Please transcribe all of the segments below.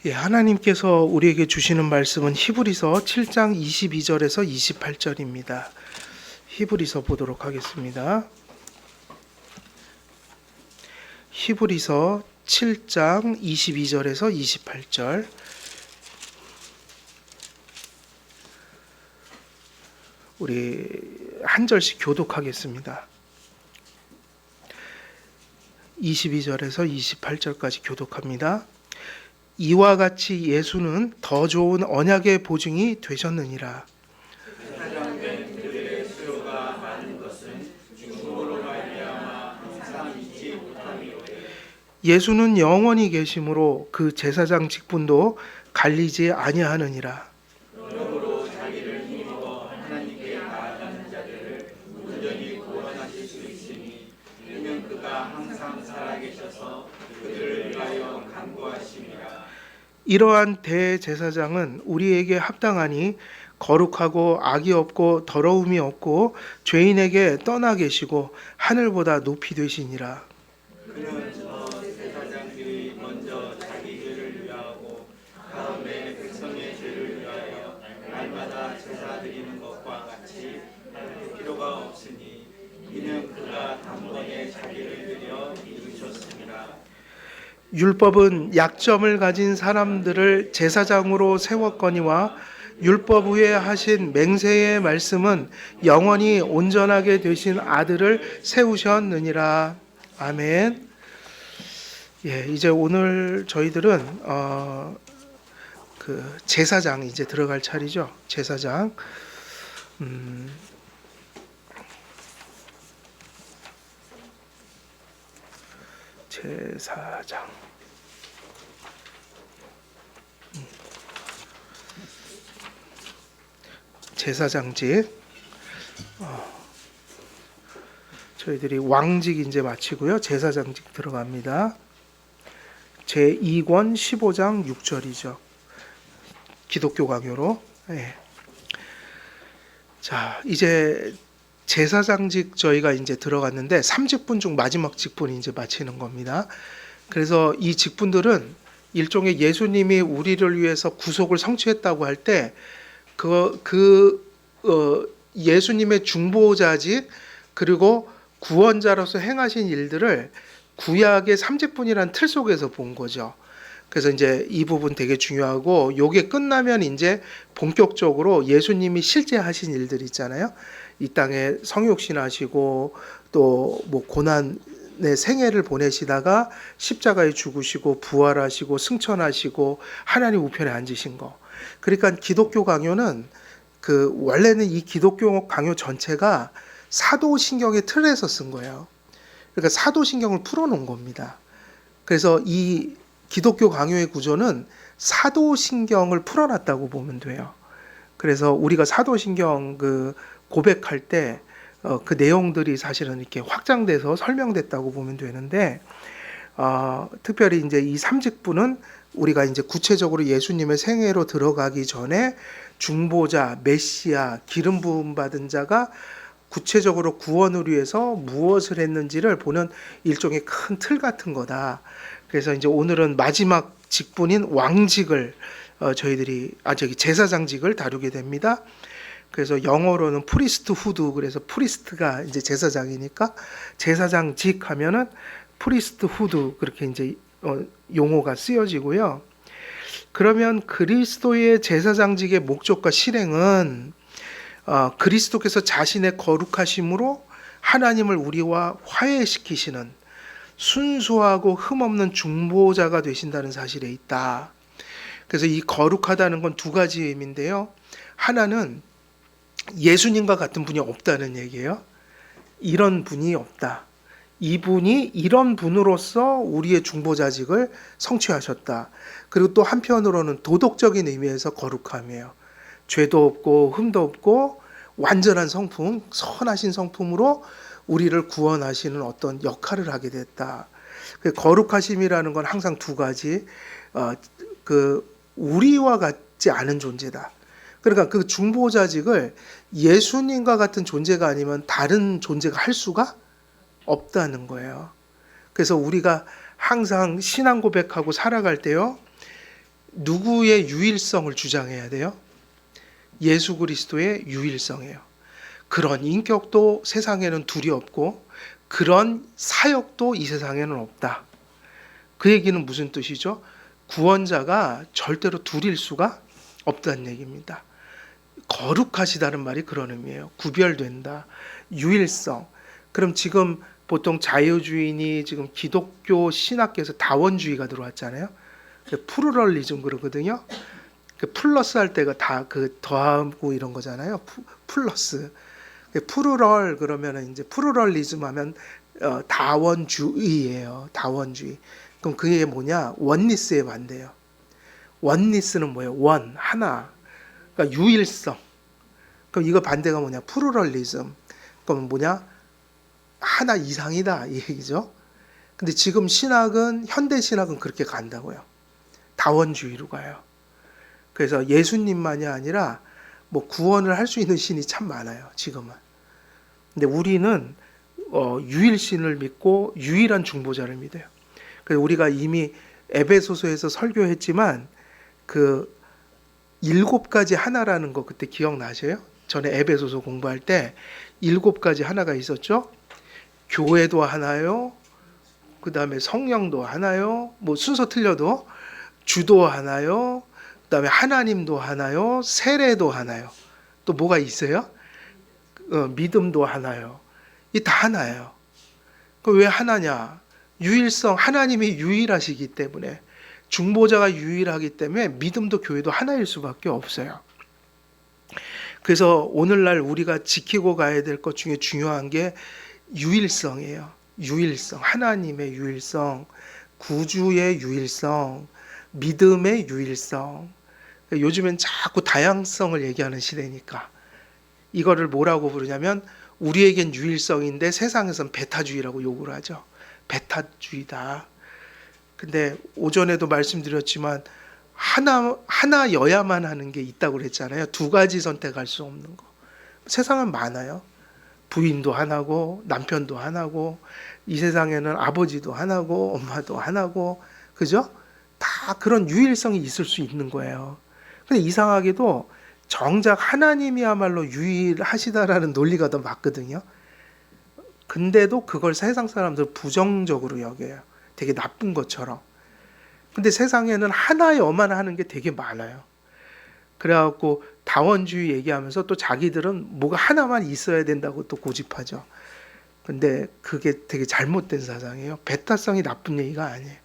예, 하나님께서 우리에게 주시는 말씀은 히브리서 7장 22절에서 28절입니다. 히브리서 보도록 하겠습니다. 히브리서 7장 22절에서 28절. 우리 한 절씩 교독하겠습니다. 22절에서 28절까지 교독합니다. 이와 같이 예수는 더 좋은 언약의 보증이 되셨느니라. 예수는 영원히 계심으로 그 제사장 직분도 갈리지 아니하느니라. 이러한 대제사장은 우리에게 합당하니 거룩하고 악이 없고 더러움이 없고 죄인에게 떠나 계시고 하늘보다 높이 되시니라. 그는 저 제사장들이 먼저 자기 죄를 위하고 다음에 백성의 죄를 위하여 날마다 제사 드리는 것과 같이 할 필요가 없으니 이는 그가 단번에 자기를 드려 이루셨습니다. 율법은 약점을 가진 사람들을 제사장으로 세웠거니와 율법 후에 하신 맹세의 말씀은 영원히 온전하게 되신 아들을 세우셨느니라. 아멘. 예, 이제 오늘 저희들은 그 제사장 이제 들어갈 차례죠. 제사장. 제사장. 제사장직. 저희들이 왕직 이제 마치고요. 제사장직 들어갑니다. 제2권 15장 6절이죠. 기독교 강요로. 네. 자, 이제 제사장직 저희가 이제 들어갔는데 3직분 중 마지막 직분이 이제 마치는 겁니다. 그래서 이 직분들은 일종의 예수님이 우리를 위해서 구속을 성취했다고 할 때 예수님의 중보자직 그리고 구원자로서 행하신 일들을 구약의 3직분이라는 틀 속에서 본 거죠. 그래서 이제 이 부분 되게 중요하고 요게 끝나면 이제 본격적으로 예수님이 실제 하신 일들 있잖아요. 이 땅에 성육신하시고 또 뭐 고난의 생애를 보내시다가 십자가에 죽으시고 부활하시고 승천하시고 하나님 우편에 앉으신 거. 그러니까 기독교 강요는 원래는 이 기독교 강요 전체가 사도신경의 틀에서 쓴 거예요. 그러니까 사도신경을 풀어놓은 겁니다. 그래서 이 기독교 강요의 구조는 사도신경을 풀어놨다고 보면 돼요. 그래서 우리가 사도신경 고백할 때 그 내용들이 사실은 이렇게 확장돼서 설명됐다고 보면 되는데 특별히 이제 이 3직분은 우리가 이제 구체적으로 예수님의 생애로 들어가기 전에 중보자, 메시아, 기름 부음 받은 자가 구체적으로 구원을 위해서 무엇을 했는지를 보는 일종의 큰 틀 같은 거다. 그래서 이제 오늘은 마지막 직분인 왕직을 저희들이 제사장직을 다루게 됩니다. 그래서 영어로는 프리스트 후드, 그래서 프리스트가 이제 제사장이니까 제사장직 하면은 프리스트 후드 그렇게 이제 용어가 쓰여지고요. 그러면 그리스도의 제사장직의 목적과 실행은 그리스도께서 자신의 거룩하심으로 하나님을 우리와 화해시키시는 순수하고 흠없는 중보자가 되신다는 사실에 있다. 그래서 이 거룩하다는 건 두 가지 의미인데요. 하나는 예수님과 같은 분이 없다는 얘기예요. 이런 분이 없다. 이분이 이런 분으로서 우리의 중보자직을 성취하셨다. 그리고 또 한편으로는 도덕적인 의미에서 거룩함이에요. 죄도 없고 흠도 없고 완전한 성품, 선하신 성품으로 우리를 구원하시는 어떤 역할을 하게 됐다. 거룩하심이라는 건 항상 두 가지, 우리와 같지 않은 존재다. 그러니까 그 중보자직을 예수님과 같은 존재가 아니면 다른 존재가 할 수가 없다는 거예요. 그래서 우리가 항상 신앙 고백하고 살아갈 때요, 누구의 유일성을 주장해야 돼요? 예수 그리스도의 유일성이에요. 그런 인격도 세상에는 둘이 없고 그런 사역도 이 세상에는 없다. 그 얘기는 무슨 뜻이죠? 구원자가 절대로 둘일 수가 없다는 얘기입니다. 거룩하시다는 말이 그런 의미예요. 구별된다. 유일성. 그럼 지금 보통 자유주의니 지금 기독교 신학계에서 다원주의가 들어왔잖아요. 플루럴리즘 그러거든요. 플러스 할 때가 다 그 더하고 이런 거잖아요. 플러스. 플루럴 그러면 이제 플루럴리즘 하면 다원주의예요. 다원주의. 그럼 그게 뭐냐? 원니스에 반대예요. 원니스는 뭐예요? 원, 하나. 그러니까 유일성. 그럼 이거 반대가 뭐냐? 플루럴리즘. 그럼 뭐냐? 하나 이상이다 이 얘기죠. 근데 지금 신학은 현대 신학은 그렇게 간다고요. 다원주의로 가요. 그래서 예수님만이 아니라 뭐 구원을 할 수 있는 신이 참 많아요. 지금은. 근데 우리는 유일신을 믿고 유일한 중보자를 믿어요. 그래서 우리가 이미 에베소서에서 설교했지만 그 7가지 하나라는 거 그때 기억나세요? 전에 에베소서 공부할 때 7가지 하나가 있었죠. 교회도 하나요. 그 다음에 성령도 하나요. 뭐 순서 틀려도 주도 하나요. 그 다음에 하나님도 하나요. 세례도 하나요. 또 뭐가 있어요? 믿음도 하나요. 이 다 하나예요. 왜 하나냐? 유일성, 하나님이 유일하시기 때문에, 중보자가 유일하기 때문에 믿음도 교회도 하나일 수밖에 없어요. 그래서 오늘날 우리가 지키고 가야 될 것 중에 중요한 게 유일성이에요. 유일성, 하나님의 유일성, 구주의 유일성, 믿음의 유일성. 요즘엔 자꾸 다양성을 얘기하는 시대니까 이거를 뭐라고 부르냐면 우리에겐 유일성인데 세상에선 베타주의라고 욕을 하죠. 베타주의다. 근데 오전에도 말씀드렸지만 하나여야만 하는 게 있다고 그랬잖아요. 2가지 선택할 수 없는 거. 세상은 많아요. 부인도 하나고 남편도 하나고 이 세상에는 아버지도 하나고 엄마도 하나고 그죠? 다 그런 유일성이 있을 수 있는 거예요. 근데 이상하게도 정작 하나님이야말로 유일하시다라는 논리가 더 맞거든요. 근데도 그걸 세상 사람들 부정적으로 여겨요. 되게 나쁜 것처럼. 근데 세상에는 하나여만 하는 게 되게 많아요. 그래갖고 다원주의 얘기하면서 또 자기들은 뭐가 하나만 있어야 된다고 또 고집하죠. 근데 그게 되게 잘못된 사상이에요. 베타성이 나쁜 얘기가 아니에요.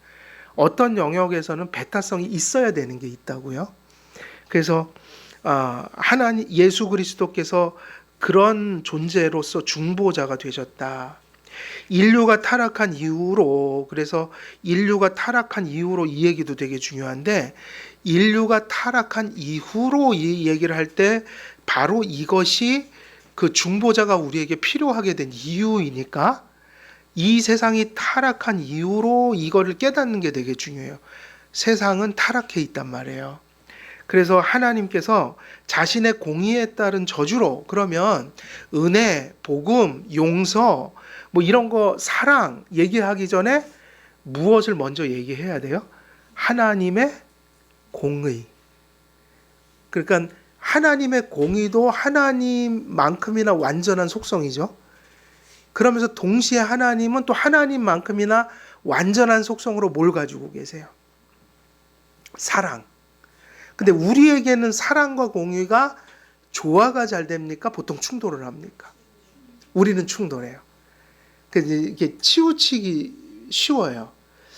어떤 영역에서는 베타성이 있어야 되는 게 있다고요. 그래서 하나님 예수 그리스도께서 그런 존재로서 중보자가 되셨다. 인류가 타락한 이후로, 그래서 인류가 타락한 이후로 이 얘기도 되게 중요한데, 인류가 타락한 이후로 이 얘기를 할 때 바로 이것이 그 중보자가 우리에게 필요하게 된 이유이니까 이 세상이 타락한 이후로 이거를 깨닫는 게 되게 중요해요. 세상은 타락해 있단 말이에요. 그래서 하나님께서 자신의 공의에 따른 저주로, 그러면 은혜, 복음, 용서 뭐 이런 거, 사랑 얘기하기 전에 무엇을 먼저 얘기해야 돼요? 하나님의 공의. 그러니까 하나님의 공의도 하나님만큼이나 완전한 속성이죠. 그러면서 동시에 하나님은 또 하나님만큼이나 완전한 속성으로 뭘 가지고 계세요? 사랑. 근데 우리에게는 사랑과 공의가 조화가 잘 됩니까? 보통 충돌을 합니까? 우리는 충돌해요. 그래서 이게 치우치기 쉬워요.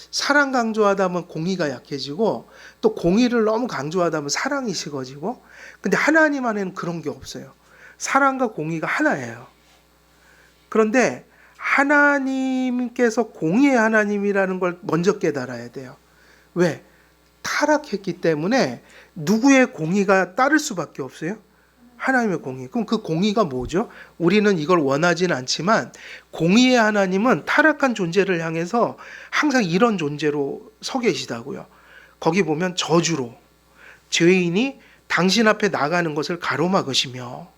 사랑 강조하다 보면 공의가 약해지고, 또 공의를 너무 강조하다 보면 사랑이 식어지고. 근데 하나님 안에는 그런 게 없어요. 사랑과 공의가 하나예요. 그런데 하나님께서 공의의 하나님이라는 걸 먼저 깨달아야 돼요. 왜? 타락했기 때문에 누구의 공의가 따를 수밖에 없어요? 하나님의 공의. 그럼 그 공의가 뭐죠? 우리는 이걸 원하지는 않지만 공의의 하나님은 타락한 존재를 향해서 항상 이런 존재로 서 계시다고요. 거기 보면 저주로 죄인이 당신 앞에 나가는 것을 가로막으시며.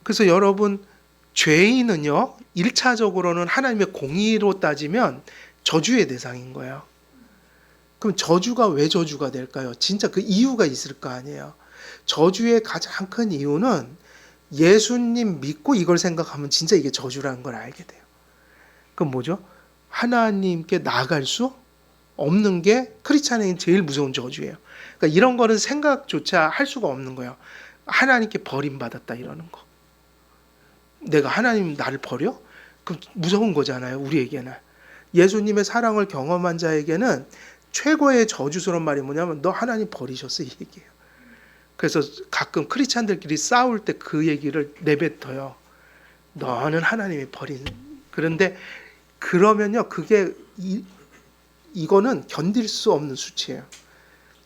그래서 여러분, 죄인은요 1차적으로는 하나님의 공의로 따지면 저주의 대상인 거예요. 그럼 저주가 왜 저주가 될까요? 진짜 그 이유가 있을 거 아니에요. 저주의 가장 큰 이유는 예수님 믿고 이걸 생각하면 진짜 이게 저주라는 걸 알게 돼요. 그럼 뭐죠? 하나님께 나아갈 수 없는 게 크리스찬에게 제일 무서운 저주예요. 그러니까 이런 거는 생각조차 할 수가 없는 거예요. 하나님께 버림받았다 이러는 거. 내가 하나님 나를 버려? 그럼 무서운 거잖아요, 우리에게는. 예수님의 사랑을 경험한 자에게는 최고의 저주스러운 말이 뭐냐면 너 하나님 버리셨어 이 얘기예요. 그래서 가끔 크리스찬들끼리 싸울 때 그 얘기를 내뱉어요. 너는 하나님이 버린. 그런데 그러면요, 그게 이거는 견딜 수 없는 수치예요.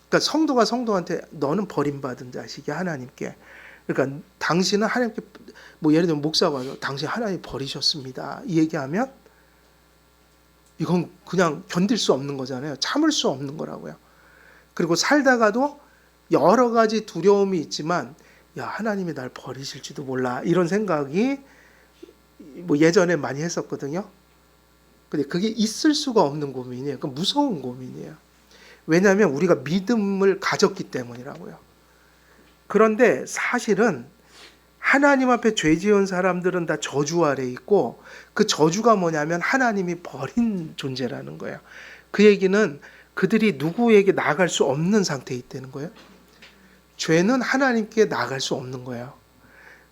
그러니까 성도가 성도한테 너는 버림받은 자식이 하나님께. 그러니까 당신은 하나님께 뭐 예를 들면 목사가 와서 당신 하나님 버리셨습니다. 이 얘기하면 이건 그냥 견딜 수 없는 거잖아요. 참을 수 없는 거라고요. 그리고 살다가도 여러 가지 두려움이 있지만 야 하나님이 날 버리실지도 몰라 이런 생각이 뭐 예전에 많이 했었거든요. 근데 그게 있을 수가 없는 고민이에요. 그 무서운 고민이에요. 왜냐하면 우리가 믿음을 가졌기 때문이라고요. 그런데 사실은 하나님 앞에 죄 지은 사람들은 다 저주 아래 있고 그 저주가 뭐냐면 하나님이 버린 존재라는 거예요. 그 얘기는 그들이 누구에게 나아갈 수 없는 상태에 있다는 거예요. 죄는 하나님께 나아갈 수 없는 거예요.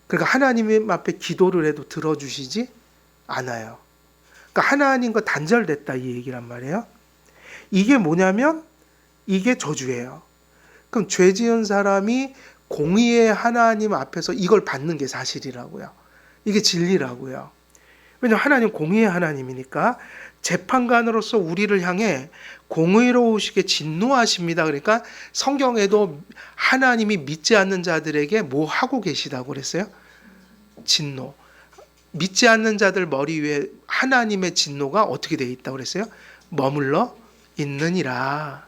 그러니까 하나님 앞에 기도를 해도 들어주시지 않아요. 그러니까 하나님과 단절됐다 이 얘기란 말이에요. 이게 뭐냐면 이게 저주예요. 그럼 죄 지은 사람이 공의의 하나님 앞에서 이걸 받는 게 사실이라고요. 이게 진리라고요. 왜냐하면 하나님 공의의 하나님이니까 재판관으로서 우리를 향해 공의로우시게 진노하십니다. 그러니까 성경에도 하나님이 믿지 않는 자들에게 뭐 하고 계시다고 그랬어요? 진노. 믿지 않는 자들 머리 위에 하나님의 진노가 어떻게 되어 있다고 그랬어요? 머물러 있느니라.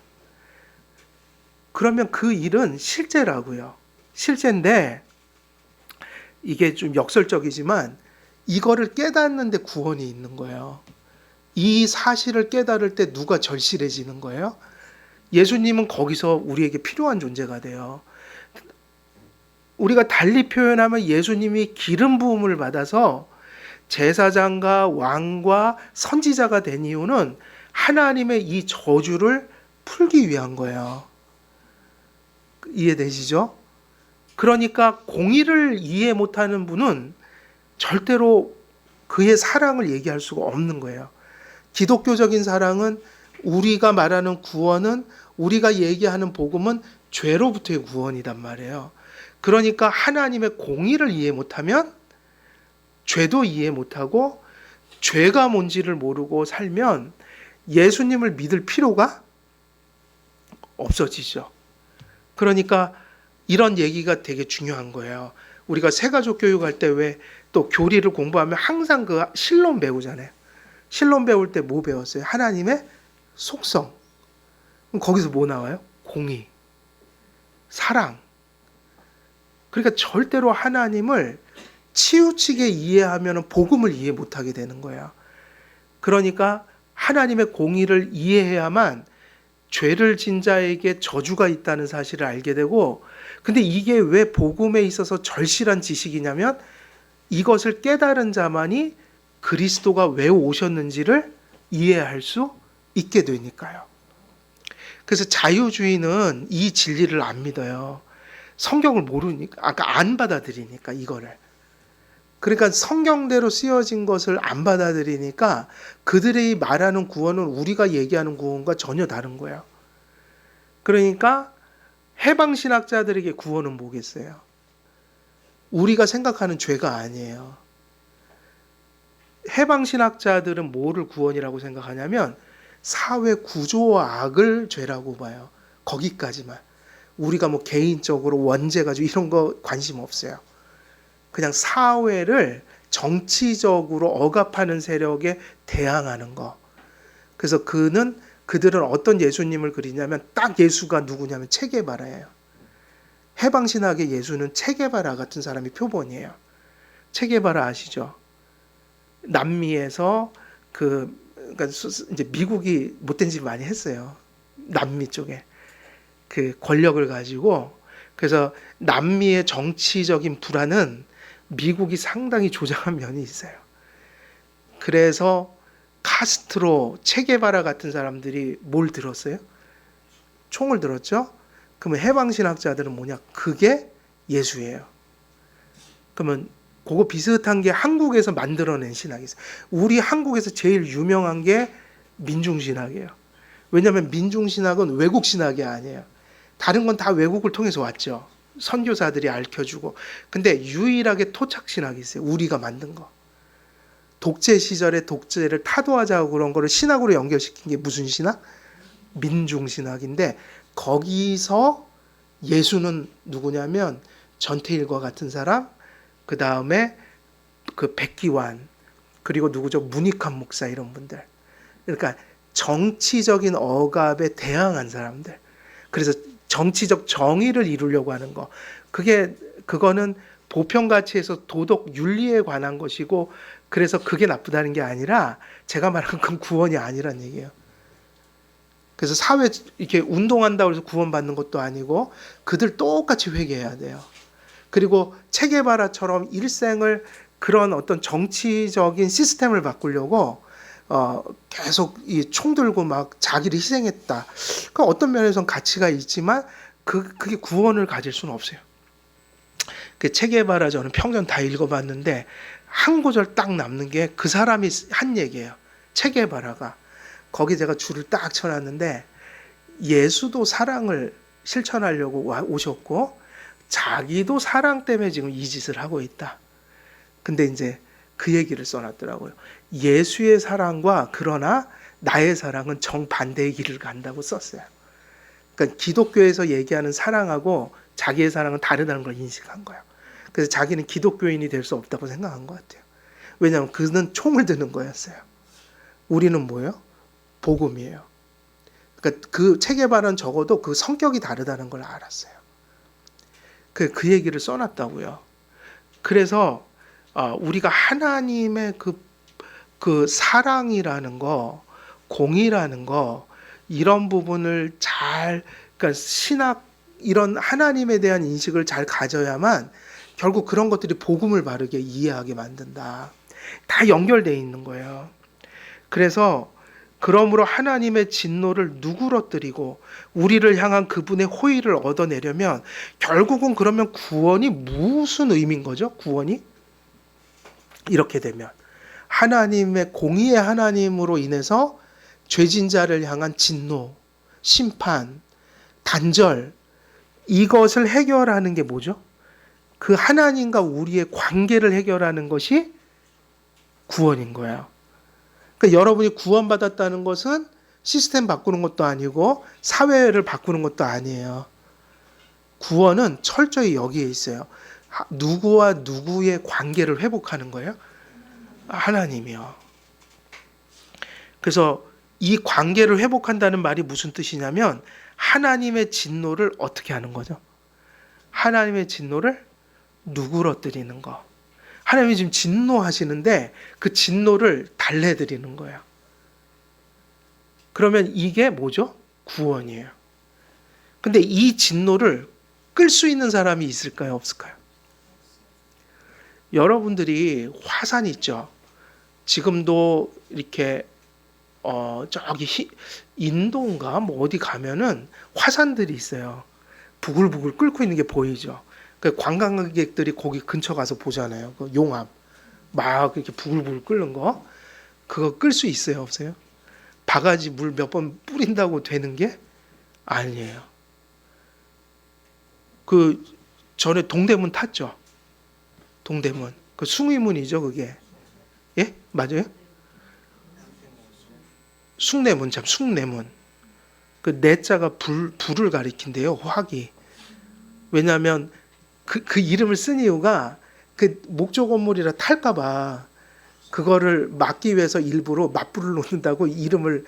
그러면 그 일은 실제라고요. 실제인데 이게 좀 역설적이지만 이거를 깨닫는 데 구원이 있는 거예요. 이 사실을 깨달을 때 누가 절실해지는 거예요? 예수님은 거기서 우리에게 필요한 존재가 돼요. 우리가 달리 표현하면 예수님이 기름 부음을 받아서 제사장과 왕과 선지자가 된 이유는 하나님의 이 저주를 풀기 위한 거예요. 이해되시죠? 그러니까 공의를 이해 못하는 분은 절대로 그의 사랑을 얘기할 수가 없는 거예요. 기독교적인 사랑은 우리가 말하는 구원은 우리가 얘기하는 복음은 죄로부터의 구원이란 말이에요. 그러니까 하나님의 공의를 이해 못하면 죄도 이해 못하고 죄가 뭔지를 모르고 살면 예수님을 믿을 필요가 없어지죠. 그러니까 이런 얘기가 되게 중요한 거예요. 우리가 새가족 교육할 때 왜 또 교리를 공부하면 항상 그 신론 배우잖아요. 신론 배울 때 뭐 배웠어요? 하나님의 속성. 그럼 거기서 뭐 나와요? 공의, 사랑. 그러니까 절대로 하나님을 치우치게 이해하면 복음을 이해 못하게 되는 거예요. 그러니까 하나님의 공의를 이해해야만 죄를 진 자에게 저주가 있다는 사실을 알게 되고, 근데 이게 왜 복음에 있어서 절실한 지식이냐면 이것을 깨달은 자만이 그리스도가 왜 오셨는지를 이해할 수 있게 되니까요. 그래서 자유주의는 이 진리를 안 믿어요. 성경을 모르니까, 아까 안 받아들이니까 이거를. 그러니까 성경대로 쓰여진 것을 안 받아들이니까 그들이 말하는 구원은 우리가 얘기하는 구원과 전혀 다른 거예요. 그러니까 해방신학자들에게 구원은 뭐겠어요? 우리가 생각하는 죄가 아니에요. 해방신학자들은 뭐를 구원이라고 생각하냐면 사회 구조와 악을 죄라고 봐요. 거기까지만. 우리가 뭐 개인적으로 원죄 가지고 이런 거 관심 없어요. 그냥 사회를 정치적으로 억압하는 세력에 대항하는 거. 그래서 그들은 어떤 예수님을 그리냐면 딱 예수가 누구냐면 체게바라예요. 해방신학의 예수는 체게바라 같은 사람이 표본이에요. 체게바라 아시죠? 남미에서 그러니까 이제 미국이 못된 짓 많이 했어요. 남미 쪽에 그 권력을 가지고. 그래서 남미의 정치적인 불안은 미국이 상당히 조장한 면이 있어요. 그래서 카스트로, 체게바라 같은 사람들이 뭘 들었어요? 총을 들었죠? 그러면 해방신학자들은 뭐냐? 그게 예수예요. 그러면 그거 비슷한 게 한국에서 만들어낸 신학이 있어요. 우리 한국에서 제일 유명한 게 민중신학이에요. 왜냐하면 민중신학은 외국 신학이 아니에요. 다른 건 다 외국을 통해서 왔죠. 선교사들이 알려주고. 근데 유일하게 토착신학이 있어요. 우리가 만든 거. 독재 시절에 독재를 타도하자고 그런 거를 신학으로 연결시킨 게 무슨 신학? 민중신학인데, 거기서 예수는 누구냐면 전태일과 같은 사람, 그 다음에 그 백기환, 그리고 누구죠? 문익환 목사, 이런 분들. 그러니까 정치적인 억압에 대항한 사람들. 그래서 정치적 정의를 이루려고 하는 거. 그거는 보편가치에서 도덕 윤리에 관한 것이고, 그래서 그게 나쁘다는 게 아니라, 제가 말한 건 구원이 아니란 얘기예요. 그래서 사회 이렇게 운동한다고 해서 구원받는 것도 아니고, 그들 똑같이 회개해야 돼요. 그리고 체게바라처럼 일생을 그런 어떤 정치적인 시스템을 바꾸려고 계속 이 총 들고 막 자기를 희생했다. 그 어떤 면에서는 가치가 있지만 그게 구원을 가질 수는 없어요. 그 체게바라 저는 평전 다 읽어봤는데 한 구절 딱 남는 게 그 사람이 한 얘기예요. 체게바라가. 거기 제가 줄을 딱 쳐놨는데, 예수도 사랑을 실천하려고 오셨고 자기도 사랑 때문에 지금 이 짓을 하고 있다. 근데 이제 그 얘기를 써놨더라고요. 예수의 사랑과 그러나 나의 사랑은 정반대의 길을 간다고 썼어요. 그러니까 기독교에서 얘기하는 사랑하고 자기의 사랑은 다르다는 걸 인식한 거예요. 그래서 자기는 기독교인이 될 수 없다고 생각한 것 같아요. 왜냐하면 그는 총을 드는 거였어요. 우리는 뭐예요? 복음이에요. 그러니까 그 체계바는 적어도 그 성격이 다르다는 걸 알았어요. 그 얘기를 써놨다고요. 그래서 우리가 하나님의 그 사랑이라는 거, 공의라는 거, 이런 부분을 그러니까 신학, 이런 하나님에 대한 인식을 잘 가져야만 결국 그런 것들이 복음을 바르게 이해하게 만든다. 다 연결되어 있는 거예요. 그래서 그러므로 하나님의 진노를 누그러뜨리고 우리를 향한 그분의 호의를 얻어내려면 결국은 그러면 구원이 무슨 의미인 거죠? 구원이? 이렇게 되면 하나님의 공의의 하나님으로 인해서 죄진 자를 향한 진노, 심판, 단절, 이것을 해결하는 게 뭐죠? 그 하나님과 우리의 관계를 해결하는 것이 구원인 거예요. 그러니까 여러분이 구원받았다는 것은 시스템 바꾸는 것도 아니고 사회를 바꾸는 것도 아니에요. 구원은 철저히 여기에 있어요. 누구와 누구의 관계를 회복하는 거예요? 하나님이요. 그래서 이 관계를 회복한다는 말이 무슨 뜻이냐면 하나님의 진노를 어떻게 하는 거죠? 하나님의 진노를 누그러뜨리는 거. 하나님이 지금 진노하시는데 그 진노를 달래드리는 거예요. 그러면 이게 뭐죠? 구원이에요. 근데 이 진노를 끌 수 있는 사람이 있을까요? 없을까요? 여러분들이 화산 있죠? 지금도 이렇게 저기 인도인가 뭐 어디 가면은 화산들이 있어요. 부글부글 끓고 있는 게 보이죠. 그 관광객들이 거기 근처 가서 보잖아요. 그 용암 막 이렇게 부글부글 끓는 거, 그거 끌 수 있어요, 없어요? 바가지 물 몇 번 뿌린다고 되는 게 아니에요. 그 전에 동대문 탔죠. 동대문 그 숭의문이죠, 그게. 예, 맞아요? 숭례문, 참 숭례문. 그 내자가 불을 가리킨대요, 화기. 왜냐하면 그 이름을 쓴 이유가 그 목조 건물이라 탈까봐 그거를 막기 위해서 일부러 맞불을 놓는다고 이름을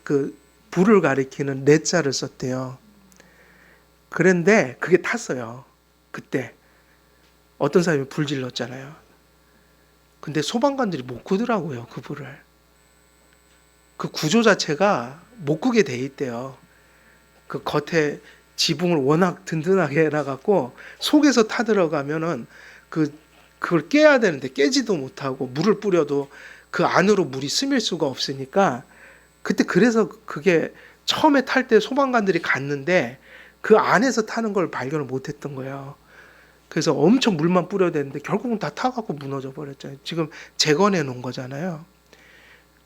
그 불을 가리키는 내자를 썼대요. 그런데 그게 탔어요. 그때 어떤 사람이 불 질렀잖아요. 근데 소방관들이 못 끄더라고요, 그 불을. 그 구조 자체가 못 끄게 돼 있대요. 그 겉에 지붕을 워낙 든든하게 해놔갖고 속에서 타들어가면은 그걸 깨야 되는데 깨지도 못하고 물을 뿌려도 그 안으로 물이 스밀 수가 없으니까 그때 그래서 그게 처음에 탈 때 소방관들이 갔는데 그 안에서 타는 걸 발견을 못했던 거예요. 그래서 엄청 물만 뿌려야 되는데 결국은 다 타갖고 무너져 버렸잖아요. 지금 재건해 놓은 거잖아요.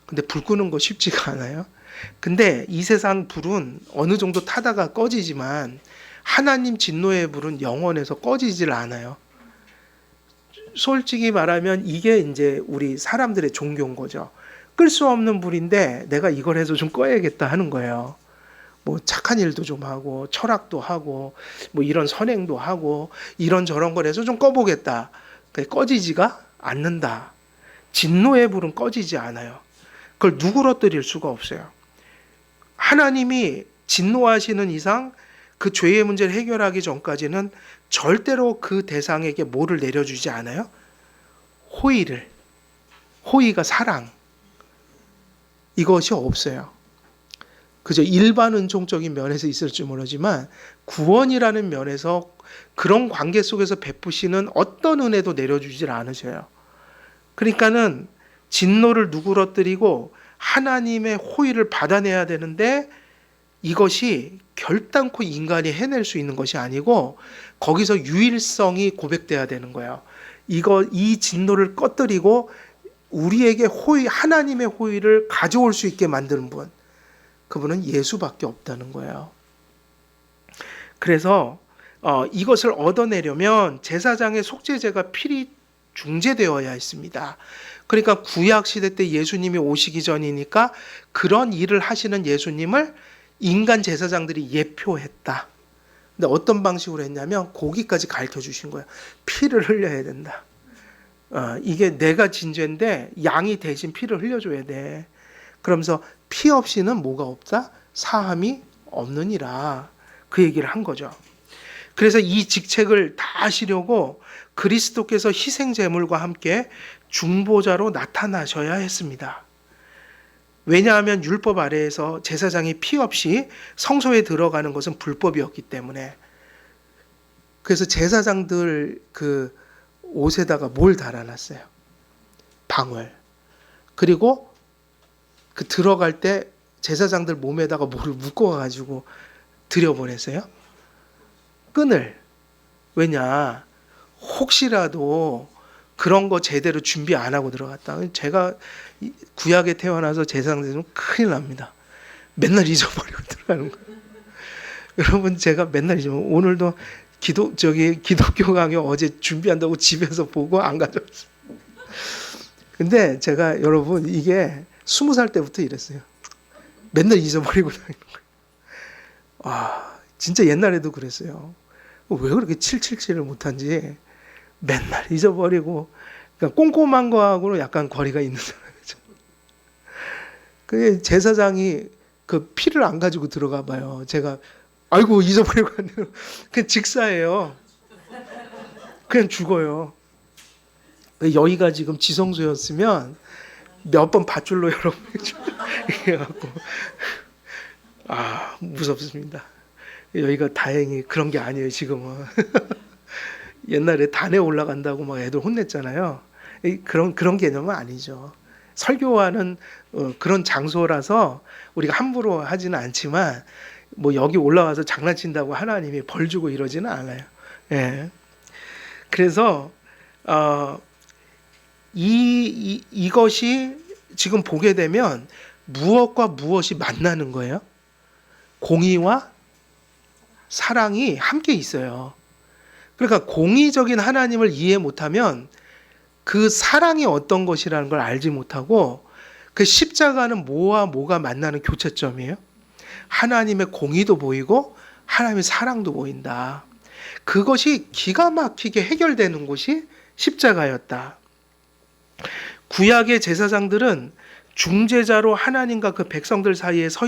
근데 불 끄는 거 쉽지가 않아요. 근데 이 세상 불은 어느 정도 타다가 꺼지지만 하나님 진노의 불은 영원해서 꺼지질 않아요. 솔직히 말하면 이게 이제 우리 사람들의 종교인 거죠. 끌 수 없는 불인데 내가 이걸 해서 좀 꺼야겠다 하는 거예요. 뭐 착한 일도 좀 하고 철학도 하고 뭐 이런 선행도 하고 이런저런 걸 해서 좀 꺼보겠다. 꺼지지가 않는다. 진노의 불은 꺼지지 않아요. 그걸 누그러뜨릴 수가 없어요. 하나님이 진노하시는 이상 그 죄의 문제를 해결하기 전까지는 절대로 그 대상에게 뭐를 내려주지 않아요? 호의를. 호의가 사랑. 이것이 없어요. 그저 일반 은총적인 면에서 있을지 모르지만 구원이라는 면에서 그런 관계 속에서 베푸시는 어떤 은혜도 내려주질 않으셔요. 그러니까는 진노를 누그러뜨리고 하나님의 호의를 받아내야 되는데 이것이 결단코 인간이 해낼 수 있는 것이 아니고 거기서 유일성이 고백돼야 되는 거예요. 이 진노를 꺼뜨리고 우리에게 하나님의 호의를 가져올 수 있게 만드는 분, 그분은 예수밖에 없다는 거예요. 그래서 이것을 얻어내려면 제사장의 속죄제가 필히 중재되어야 했습니다. 그러니까 구약 시대 때 예수님이 오시기 전이니까 그런 일을 하시는 예수님을 인간 제사장들이 예표했다. 근데 어떤 방식으로 했냐면 거기까지 가르쳐 주신 거예요. 피를 흘려야 된다. 이게 내가 진 죄인데 양이 대신 피를 흘려줘야 돼. 그러면서 피 없이는 뭐가 없다? 사함이 없느니라. 그 얘기를 한 거죠. 그래서 이 직책을 다 하시려고 그리스도께서 희생제물과 함께 중보자로 나타나셔야 했습니다. 왜냐하면 율법 아래에서 제사장이 피 없이 성소에 들어가는 것은 불법이었기 때문에. 그래서 제사장들 그 옷에다가 뭘 달아놨어요? 방울. 그리고 그 들어갈 때 제사장들 몸에다가 뭐를 묶어가지고 들여보냈어요? 끈을. 왜냐? 혹시라도 그런 거 제대로 준비 안 하고 들어갔다. 제가 구약에 태어나서 제사장되면 큰일 납니다. 맨날 잊어버리고 들어가는 거예요. 여러분 제가 맨날 잊어버리고 오늘도 기독교 강의 어제 준비한다고 집에서 보고 안 가져왔어요. 근데 제가 여러분 이게 20살 때부터 이랬어요. 맨날 잊어버리고 다니는 거예요. 진짜 옛날에도 그랬어요. 왜 그렇게 777을 못한지 맨날 잊어버리고 그러니까 꼼꼼한 거하고는 약간 거리가 있는 사람이죠. 그 제사장이 그 피를 안 가지고 들어가 봐요. 제가 아이고 잊어버리고 왔네요. 그냥 직사예요. 그냥 죽어요. 여기가 지금 지성소였으면 몇 번 밧줄로 여러분이 해갖고 무섭습니다. 여기가 다행히 그런 게 아니에요. 지금은 옛날에 단에 올라간다고 막 애들 혼냈잖아요. 그런 개념은 아니죠. 설교하는 그런 장소라서 우리가 함부로 하지는 않지만 뭐 여기 올라와서 장난친다고 하나님이 벌 주고 이러지는 않아요. 예. 그래서 이것이 지금 보게 되면 무엇과 무엇이 만나는 거예요? 공의와 사랑이 함께 있어요. 그러니까 공의적인 하나님을 이해 못하면 그 사랑이 어떤 것이라는 걸 알지 못하고 그 십자가는 뭐와 뭐가 만나는 교차점이에요. 하나님의 공의도 보이고 하나님의 사랑도 보인다. 그것이 기가 막히게 해결되는 곳이 십자가였다. 구약의 제사장들은 중재자로 하나님과 그 백성들 사이에 서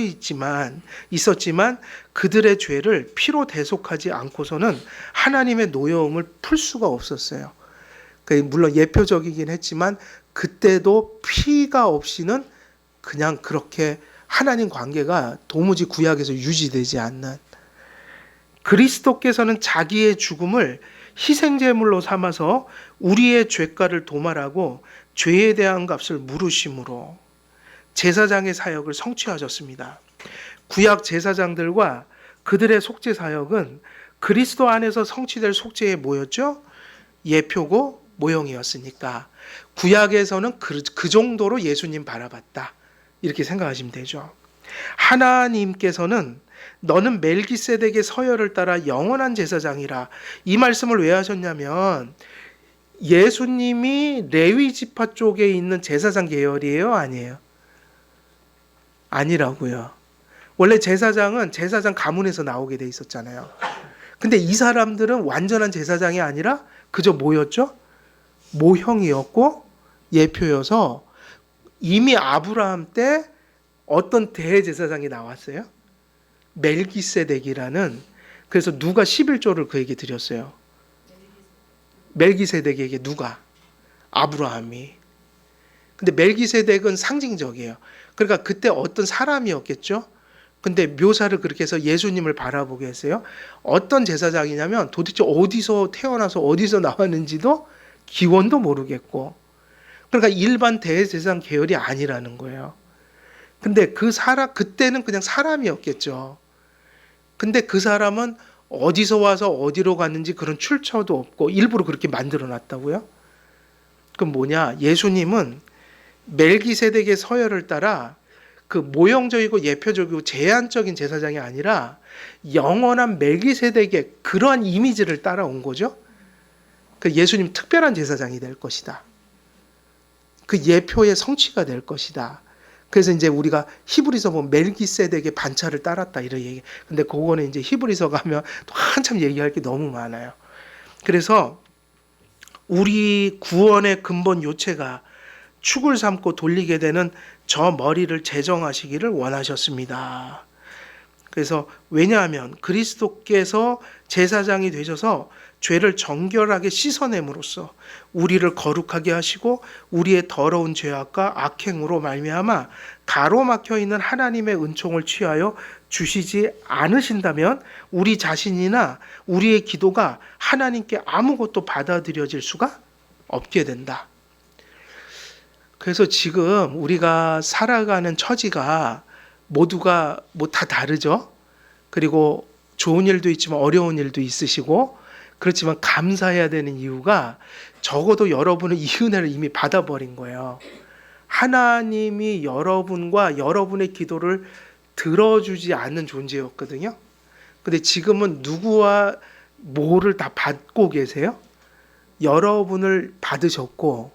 있었지만 그들의 죄를 피로 대속하지 않고서는 하나님의 노여움을 풀 수가 없었어요. 물론 예표적이긴 했지만 그때도 피가 없이는 그냥 그렇게 하나님 관계가 도무지 구약에서 유지되지 않는, 그리스도께서는 자기의 죽음을 희생제물로 삼아서 우리의 죄가를 도말하고 죄에 대한 값을 물으심으로 제사장의 사역을 성취하셨습니다. 구약 제사장들과 그들의 속죄 사역은 그리스도 안에서 성취될 속죄의 뭐였죠? 예표고 모형이었으니까 구약에서는 그 정도로 예수님 바라봤다, 이렇게 생각하시면 되죠. 하나님께서는 너는 멜기세덱의 서열을 따라 영원한 제사장이라, 이 말씀을 왜 하셨냐면 예수님이 레위 지파 쪽에 있는 제사장 계열이에요, 아니에요? 아니라고요. 원래 제사장은 제사장 가문에서 나오게 돼 있었잖아요. 근데 이 사람들은 완전한 제사장이 아니라 그저 뭐였죠? 모형이었고 예표여서, 이미 아브라함 때 어떤 대제사장이 나왔어요? 멜기세덱이라는. 그래서 누가 11조를 그에게 드렸어요? 멜기세덱에게. 누가? 아브라함이. 근데 멜기세덱은 상징적이에요. 그러니까 그때 어떤 사람이었겠죠? 근데 묘사를 그렇게 해서 예수님을 바라보게 했어요. 어떤 제사장이냐면 도대체 어디서 태어나서 어디서 나왔는지도 기원도 모르겠고, 그러니까 일반 대제사장 계열이 아니라는 거예요. 근데 그때는 그냥 사람이었겠죠. 근데 그 사람은 어디서 와서 어디로 갔는지 그런 출처도 없고 일부러 그렇게 만들어 놨다고요? 그럼 뭐냐? 예수님은 멜기세덱의 서열을 따라 그 모형적이고 예표적이고 제한적인 제사장이 아니라 영원한 멜기세덱의 그러한 이미지를 따라온 거죠. 그 예수님 특별한 제사장이 될 것이다. 그 예표의 성취가 될 것이다. 그래서 이제 우리가 히브리서 보면 멜기세덱의 반차를 따랐다 이런 얘기. 근데 그거는 이제 히브리서 가면 또 한참 얘기할 게 너무 많아요. 그래서 우리 구원의 근본 요체가 축을 삼고 돌리게 되는 저 머리를 제정하시기를 원하셨습니다. 그래서 왜냐하면 그리스도께서 제사장이 되셔서 죄를 정결하게 씻어냄으로써 우리를 거룩하게 하시고 우리의 더러운 죄악과 악행으로 말미암아 가로막혀 있는 하나님의 은총을 취하여 주시지 않으신다면 우리 자신이나 우리의 기도가 하나님께 아무것도 받아들여질 수가 없게 된다. 그래서 지금 우리가 살아가는 처지가 모두가 뭐 다 다르죠. 그리고 좋은 일도 있지만 어려운 일도 있으시고, 그렇지만 감사해야 되는 이유가 적어도 여러분은 이 은혜를 이미 받아버린 거예요. 하나님이 여러분과 여러분의 기도를 들어주지 않는 존재였거든요. 근데 지금은 누구와 뭐를 다 받고 계세요? 여러분을 받으셨고,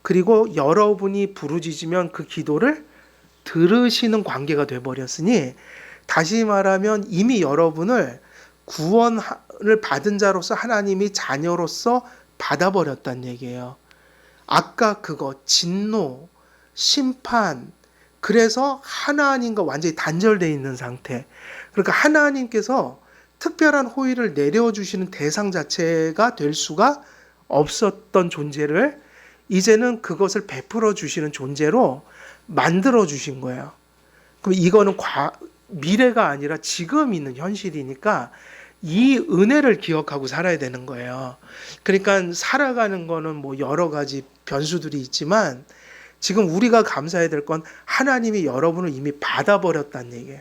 그리고 여러분이 부르짖으면 그 기도를 들으시는 관계가 돼버렸으니, 다시 말하면 이미 여러분을 구원을 받은 자로서 하나님이 자녀로서 받아버렸다는 얘기예요. 아까 그거 진노, 심판, 그래서 하나님과 완전히 단절되어 있는 상태. 그러니까 하나님께서 특별한 호의를 내려주시는 대상 자체가 될 수가 없었던 존재를 이제는 그것을 베풀어 주시는 존재로 만들어 주신 거예요. 그럼 이거는 미래가 아니라 지금 있는 현실이니까 이 은혜를 기억하고 살아야 되는 거예요. 그러니까 살아가는 거는 뭐 여러 가지 변수들이 있지만 지금 우리가 감사해야 될 건 하나님이 여러분을 이미 받아버렸다는 얘기예요.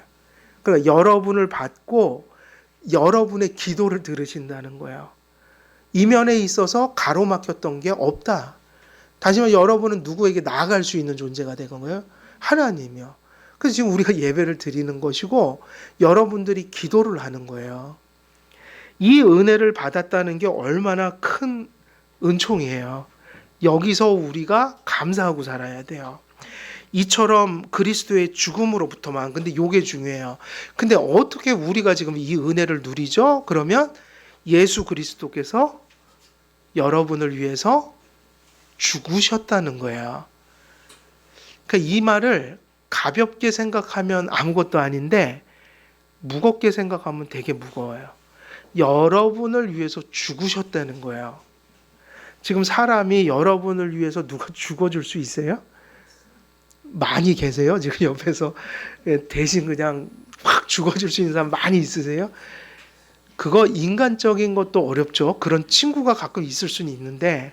그러니까 여러분을 받고 여러분의 기도를 들으신다는 거예요. 이면에 있어서 가로막혔던 게 없다. 다시 말해 여러분은 누구에게 나아갈 수 있는 존재가 된 거예요? 하나님이요. 그래서 지금 우리가 예배를 드리는 것이고 여러분들이 기도를 하는 거예요. 이 은혜를 받았다는 게 얼마나 큰 은총이에요. 여기서 우리가 감사하고 살아야 돼요. 이처럼 그리스도의 죽음으로부터만. 근데 이게 중요해요. 근데 어떻게 우리가 지금 이 은혜를 누리죠? 그러면 예수 그리스도께서 여러분을 위해서 죽으셨다는 거예요. 그러니까 이 말을 가볍게 생각하면 아무것도 아닌데 무겁게 생각하면 되게 무거워요. 여러분을 위해서 죽으셨다는 거예요. 지금 사람이 여러분을 위해서 누가 죽어줄 수 있어요? 많이 계세요? 지금 옆에서 대신 그냥 확 죽어줄 수 있는 사람 많이 있으세요? 그거 인간적인 것도 어렵죠. 그런 친구가 가끔 있을 수는 있는데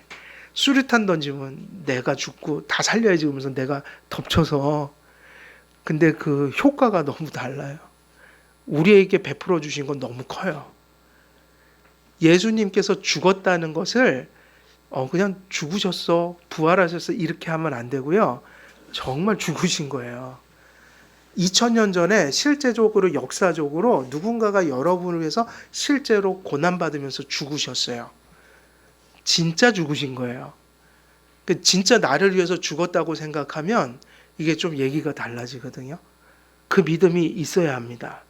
수류탄 던지면 내가 죽고 다 살려야지 그러면서 내가 덮쳐서, 근데 그 효과가 너무 달라요. 우리에게 베풀어 주신 건 너무 커요. 예수님께서 죽었다는 것을 그냥 죽으셨어, 부활하셨어 이렇게 하면 안 되고요. 정말 죽으신 거예요. 2000년 전에 실제적으로 역사적으로 누군가가 여러분을 위해서 실제로 고난받으면서 죽으셨어요. 진짜 죽으신 거예요. 진짜 나를 위해서 죽었다고 생각하면 이게 좀 얘기가 달라지거든요. 그 믿음이 있어야 합니다.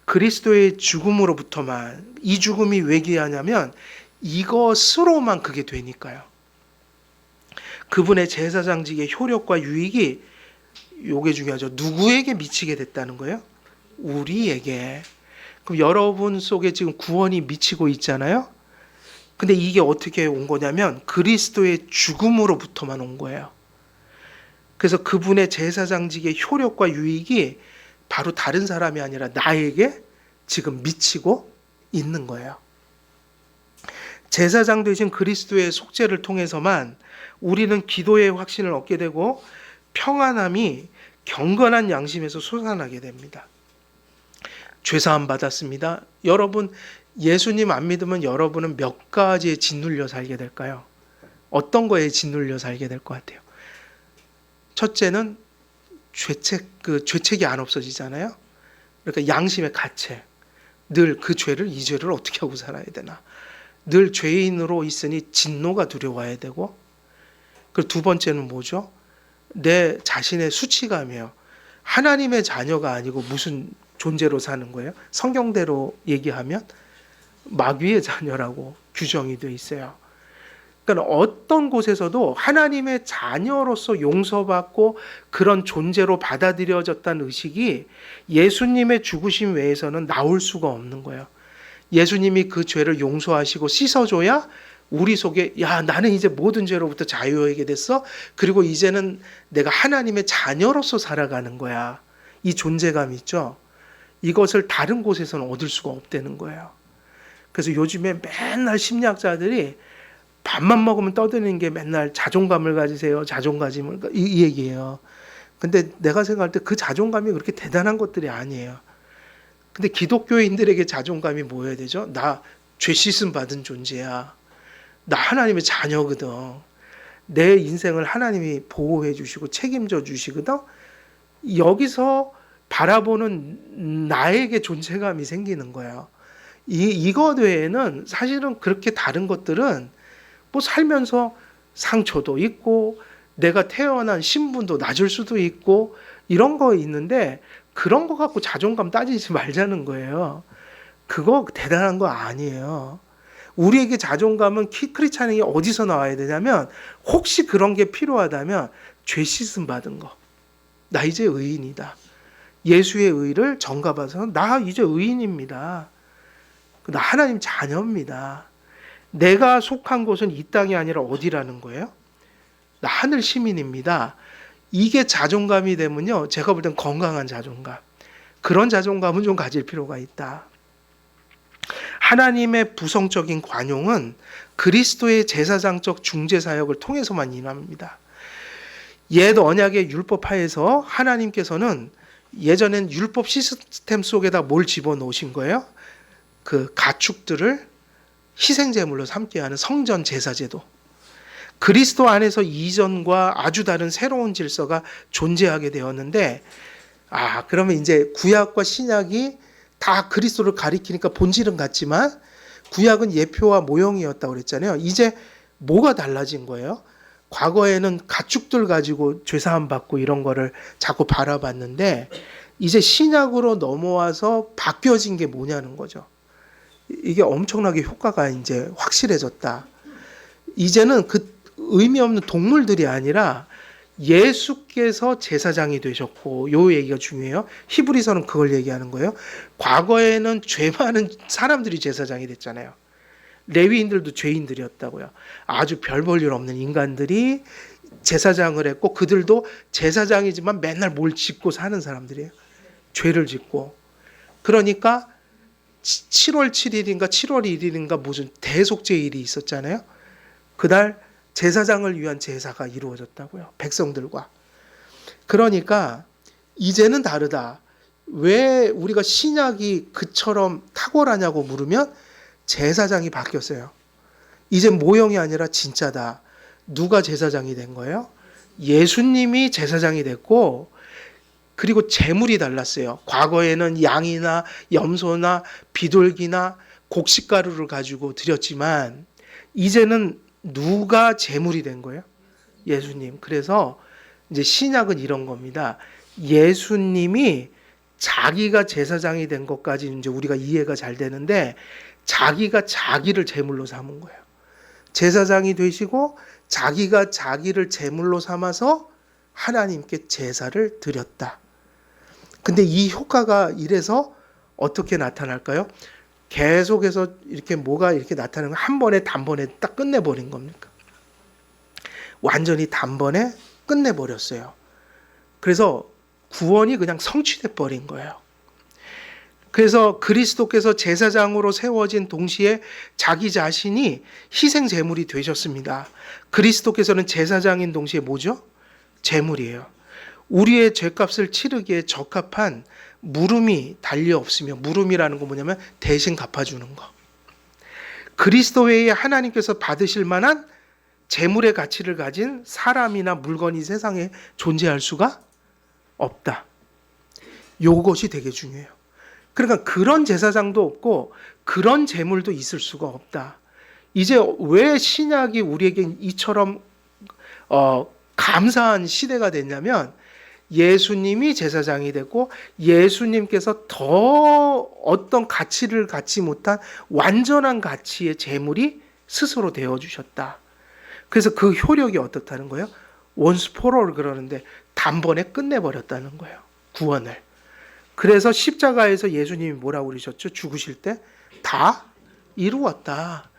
그리스도의 죽음으로부터만, 이 죽음이 왜 귀하냐면 이것으로만 그게 되니까요. 그분의 제사장직의 효력과 유익이, 요게 중요하죠. 누구에게 미치게 됐다는 거예요? 우리에게. 그럼 여러분 속에 지금 구원이 미치고 있잖아요. 근데 이게 어떻게 온 거냐면 그리스도의 죽음으로부터만 온 거예요. 그래서 그분의 제사장직의 효력과 유익이 바로 다른 사람이 아니라 나에게 지금 미치고 있는 거예요. 제사장 되신 그리스도의 속죄를 통해서만 우리는 기도의 확신을 얻게 되고 평안함이 경건한 양심에서 솟아나게 됩니다. 죄사함 받았습니다. 여러분, 예수님 안 믿으면 여러분은 몇 가지에 짓눌려 살게 될까요? 어떤 거에 짓눌려 살게 될 것 같아요? 첫째는 죄책이 안 없어지잖아요. 그러니까 양심의 가책. 늘 그 죄를, 이 죄를 어떻게 하고 살아야 되나. 늘 죄인으로 있으니 진노가 두려워야 되고. 그리고 두 번째는 뭐죠? 내 자신의 수치감이에요. 하나님의 자녀가 아니고 무슨 존재로 사는 거예요? 성경대로 얘기하면 마귀의 자녀라고 규정이 되어 있어요. 그러니까 어떤 곳에서도 하나님의 자녀로서 용서받고 그런 존재로 받아들여졌다는 의식이 예수님의 죽으심 외에서는 나올 수가 없는 거예요. 예수님이 그 죄를 용서하시고 씻어줘야 우리 속에, 야, 나는 이제 모든 죄로부터 자유하게 됐어. 그리고 이제는 내가 하나님의 자녀로서 살아가는 거야. 이 존재감 있죠. 이것을 다른 곳에서는 얻을 수가 없다는 거예요. 그래서 요즘에 맨날 심리학자들이 밥만 먹으면 떠드는 게 맨날 자존감을 가지세요. 자존감을, 이 얘기예요. 근데 내가 생각할 때 그 자존감이 그렇게 대단한 것들이 아니에요. 근데 기독교인들에게 자존감이 뭐여야 되죠? 나 죄 씻음 받은 존재야. 나 하나님의 자녀거든. 내 인생을 하나님이 보호해 주시고 책임져 주시거든. 여기서 바라보는 나에게 존재감이 생기는 거예요. 이것 외에는 사실은 그렇게 다른 것들은 뭐 살면서 상처도 있고 내가 태어난 신분도 낮을 수도 있고 이런 거 있는데 그런 거 갖고 자존감 따지지 말자는 거예요. 그거 대단한 거 아니에요. 우리에게 자존감은 크리스찬이 어디서 나와야 되냐면 혹시 그런 게 필요하다면 죄 씻음 받은 거. 나 이제 의인이다. 예수의 의를 전가받아서 나 이제 의인입니다. 나 하나님 자녀입니다. 내가 속한 곳은 이 땅이 아니라 어디라는 거예요? 나 하늘 시민입니다. 이게 자존감이 되면요, 제가 볼 땐 건강한 자존감. 그런 자존감은 좀 가질 필요가 있다. 하나님의 부성적인 관용은 그리스도의 제사장적 중재사역을 통해서만 일어납니다. 옛 언약의 율법 하에서 하나님께서는 예전엔 율법 시스템 속에다 뭘 집어넣으신 거예요? 그 가축들을 희생제물로 삼게 하는 성전 제사제도. 그리스도 안에서 이전과 아주 다른 새로운 질서가 존재하게 되었는데, 그러면 이제 구약과 신약이 다 그리스도를 가리키니까 본질은 같지만 구약은 예표와 모형이었다고 그랬잖아요. 이제 뭐가 달라진 거예요? 과거에는 가축들 가지고 죄사함 받고 이런 거를 자꾸 바라봤는데 이제 신약으로 넘어와서 바뀌어진 게 뭐냐는 거죠. 이게 엄청나게 효과가 이제 확실해졌다. 이제는 그 의미 없는 동물들이 아니라 예수께서 제사장이 되셨고, 요 얘기가 중요해요. 히브리서는 그걸 얘기하는 거예요. 과거에는 죄 많은 사람들이 제사장이 됐잖아요. 레위인들도 죄인들이었다고요. 아주 별 볼 일 없는 인간들이 제사장을 했고 그들도 제사장이지만 맨날 뭘 짓고 사는 사람들이에요. 죄를 짓고. 그러니까 7월 7일인가 7월 1일인가 무슨 대속죄일이 있었잖아요. 그날 제사장을 위한 제사가 이루어졌다고요. 백성들과. 그러니까 이제는 다르다. 왜 우리가 신약이 그처럼 탁월하냐고 물으면 제사장이 바뀌었어요. 이제 모형이 아니라 진짜다. 누가 제사장이 된 거예요? 예수님이 제사장이 됐고 그리고 제물이 달랐어요. 과거에는 양이나 염소나 비둘기나 곡식가루를 가지고 드렸지만 이제는 누가 제물이 된 거예요? 예수님. 그래서 이제 신약은 이런 겁니다. 예수님이 자기가 제사장이 된 것까지 이제 우리가 이해가 잘 되는데 자기가 자기를 제물로 삼은 거예요. 제사장이 되시고 자기가 자기를 제물로 삼아서 하나님께 제사를 드렸다. 근데 이 효과가 이래서 어떻게 나타날까요? 계속해서 이렇게 뭐가 이렇게 나타나는 거 한 번에 단번에 딱 끝내버린 겁니까? 완전히 단번에 끝내버렸어요. 그래서 구원이 그냥 성취돼 버린 거예요. 그래서 그리스도께서 제사장으로 세워진 동시에 자기 자신이 희생 제물이 되셨습니다. 그리스도께서는 제사장인 동시에 뭐죠? 제물이에요. 우리의 죄값을 치르기에 적합한 물음이 달려 없으며, 물음이라는 건 뭐냐면 대신 갚아주는 거. 그리스도 외에 하나님께서 받으실 만한 제물의 가치를 가진 사람이나 물건이 세상에 존재할 수가 없다. 요것이 되게 중요해요. 그러니까 그런 제사장도 없고 그런 제물도 있을 수가 없다. 이제 왜 신약이 우리에게 이처럼 감사한 시대가 됐냐면 예수님이 제사장이 됐고 예수님께서 더 어떤 가치를 갖지 못한 완전한 가치의 제물이 스스로 되어주셨다. 그래서 그 효력이 어떻다는 거예요? once for all 그러는데 단번에 끝내버렸다는 거예요. 구원을. 그래서 십자가에서 예수님이 뭐라고 그러셨죠? 죽으실 때 다 이루었다.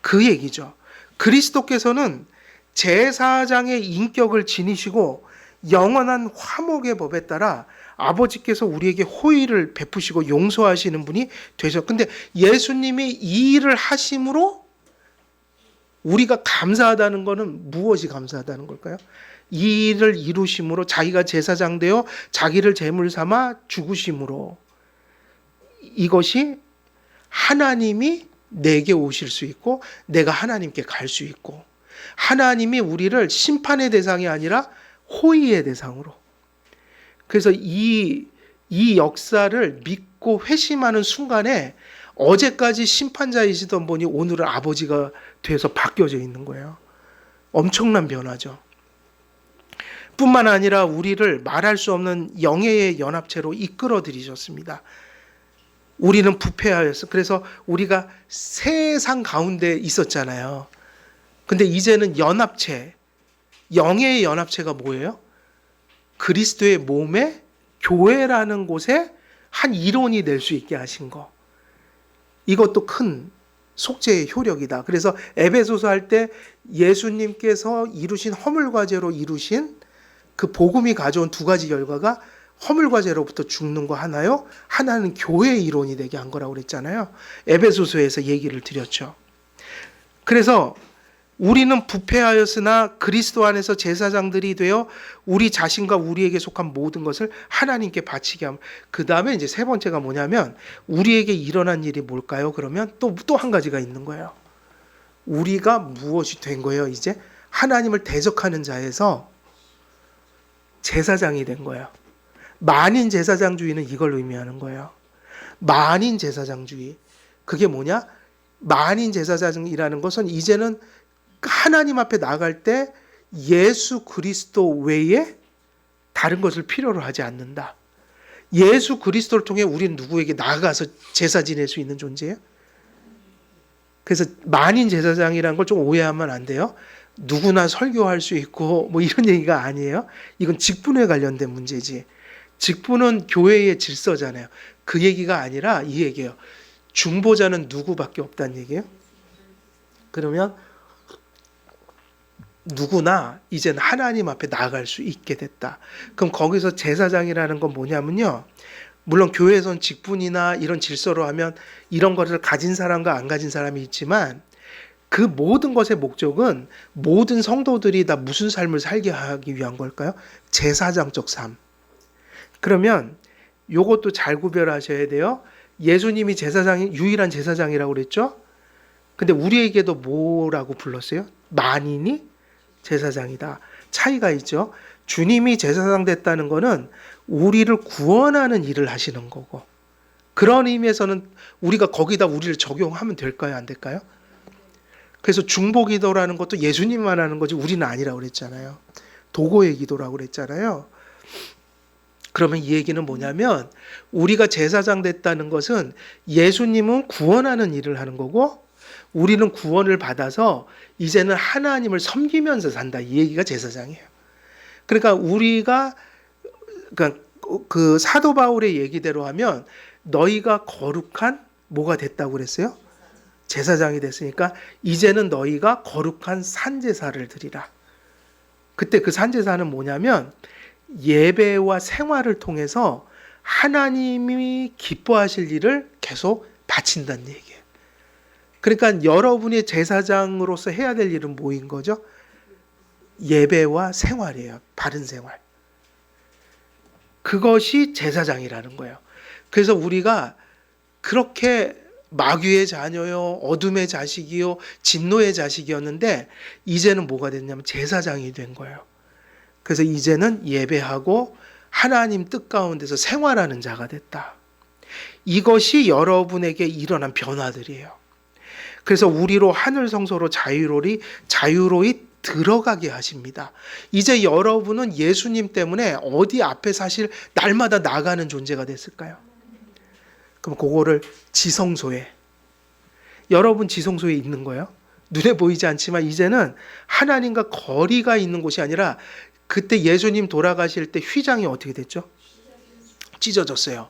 그 얘기죠. 그리스도께서는 제사장의 인격을 지니시고 영원한 화목의 법에 따라 아버지께서 우리에게 호의를 베푸시고 용서하시는 분이 되셨. 근데 예수님이 이 일을 하심으로 우리가 감사하다는 것은 무엇이 감사하다는 걸까요? 이 일을 이루심으로 자기가 제사장 되어 자기를 제물 삼아 죽으심으로 이것이 하나님이 내게 오실 수 있고 내가 하나님께 갈 수 있고 하나님이 우리를 심판의 대상이 아니라 호의의 대상으로. 그래서 이 역사를 믿고 회심하는 순간에 어제까지 심판자이시던 분이 오늘은 아버지가 돼서 바뀌어져 있는 거예요. 엄청난 변화죠. 뿐만 아니라 우리를 말할 수 없는 영예의 연합체로 이끌어 들이셨습니다. 우리는 부패하였어. 그래서 우리가 세상 가운데 있었잖아요. 근데 이제는 연합체, 영예의 연합체가 뭐예요? 그리스도의 몸에 교회라는 곳에 한 일원이 될 수 있게 하신 거. 이것도 큰 속죄의 효력이다. 그래서 에베소서 할 때 예수님께서 이루신 허물과 죄로 이루신 그 복음이 가져온 두 가지 결과가 허물과 죄로부터 죽는 거 하나요? 하나는 교회의 이론이 되게 한 거라고 그랬잖아요. 에베소서에서 얘기를 드렸죠. 그래서 우리는 부패하였으나 그리스도 안에서 제사장들이 되어 우리 자신과 우리에게 속한 모든 것을 하나님께 바치게 함. 그 다음에 이제 세 번째가 뭐냐면 우리에게 일어난 일이 뭘까요? 그러면 또 한 가지가 있는 거예요. 우리가 무엇이 된 거예요? 이제 하나님을 대적하는 자에서 제사장이 된 거예요. 만인 제사장주의는 이걸 의미하는 거예요. 만인 제사장주의. 그게 뭐냐? 만인 제사장이라는 것은 이제는 하나님 앞에 나갈 때 예수 그리스도 외에 다른 것을 필요로 하지 않는다. 예수 그리스도를 통해 우리는 누구에게 나아가서 제사 지낼 수 있는 존재예요. 그래서 만인 제사장이라는 걸 좀 오해하면 안 돼요. 누구나 설교할 수 있고 뭐 이런 얘기가 아니에요. 이건 직분에 관련된 문제지. 직분은 교회의 질서잖아요. 그 얘기가 아니라 이 얘기예요. 중보자는 누구밖에 없다는 얘기예요. 그러면 누구나 이제는 하나님 앞에 나아갈 수 있게 됐다. 그럼 거기서 제사장이라는 건 뭐냐면요. 물론 교회에선 직분이나 이런 질서로 하면 이런 것을 가진 사람과 안 가진 사람이 있지만 그 모든 것의 목적은 모든 성도들이 다 무슨 삶을 살게 하기 위한 걸까요? 제사장적 삶. 그러면 요것도 잘 구별하셔야 돼요. 예수님이 제사장이 유일한 제사장이라고 그랬죠? 근데 우리에게도 뭐라고 불렀어요? 만인이 제사장이다. 차이가 있죠. 주님이 제사장 됐다는 거는 우리를 구원하는 일을 하시는 거고, 그런 의미에서는 우리가 거기다 우리를 적용하면 될까요? 안 될까요? 그래서 중보기도라는 것도 예수님만 하는 거지 우리는 아니라고 그랬잖아요. 도고의 기도라고 그랬잖아요. 그러면 이 얘기는 뭐냐면 우리가 제사장 됐다는 것은 예수님은 구원하는 일을 하는 거고 우리는 구원을 받아서 이제는 하나님을 섬기면서 산다. 이 얘기가 제사장이에요. 그러니까 우리가 그 사도 바울의 얘기대로 하면 너희가 거룩한 뭐가 됐다고 그랬어요? 제사장이 됐으니까 이제는 너희가 거룩한 산제사를 드리라. 그때 그 산제사는 뭐냐면 예배와 생활을 통해서 하나님이 기뻐하실 일을 계속 바친다는 얘기예요. 그러니까 여러분이 제사장으로서 해야 될 일은 뭐인 거죠? 예배와 생활이에요. 바른 생활. 그것이 제사장이라는 거예요. 그래서 우리가 그렇게 마귀의 자녀요, 어둠의 자식이요, 진노의 자식이었는데 이제는 뭐가 됐냐면 제사장이 된 거예요. 그래서 이제는 예배하고 하나님 뜻 가운데서 생활하는 자가 됐다. 이것이 여러분에게 일어난 변화들이에요. 그래서 우리로 하늘 성소로 자유로이 들어가게 하십니다. 이제 여러분은 예수님 때문에 어디 앞에 사실 날마다 나가는 존재가 됐을까요? 그럼 그거를 지성소에, 여러분 지성소에 있는 거예요. 눈에 보이지 않지만 이제는 하나님과 거리가 있는 곳이 아니라 그때 예수님 돌아가실 때 휘장이 어떻게 됐죠? 찢어졌어요.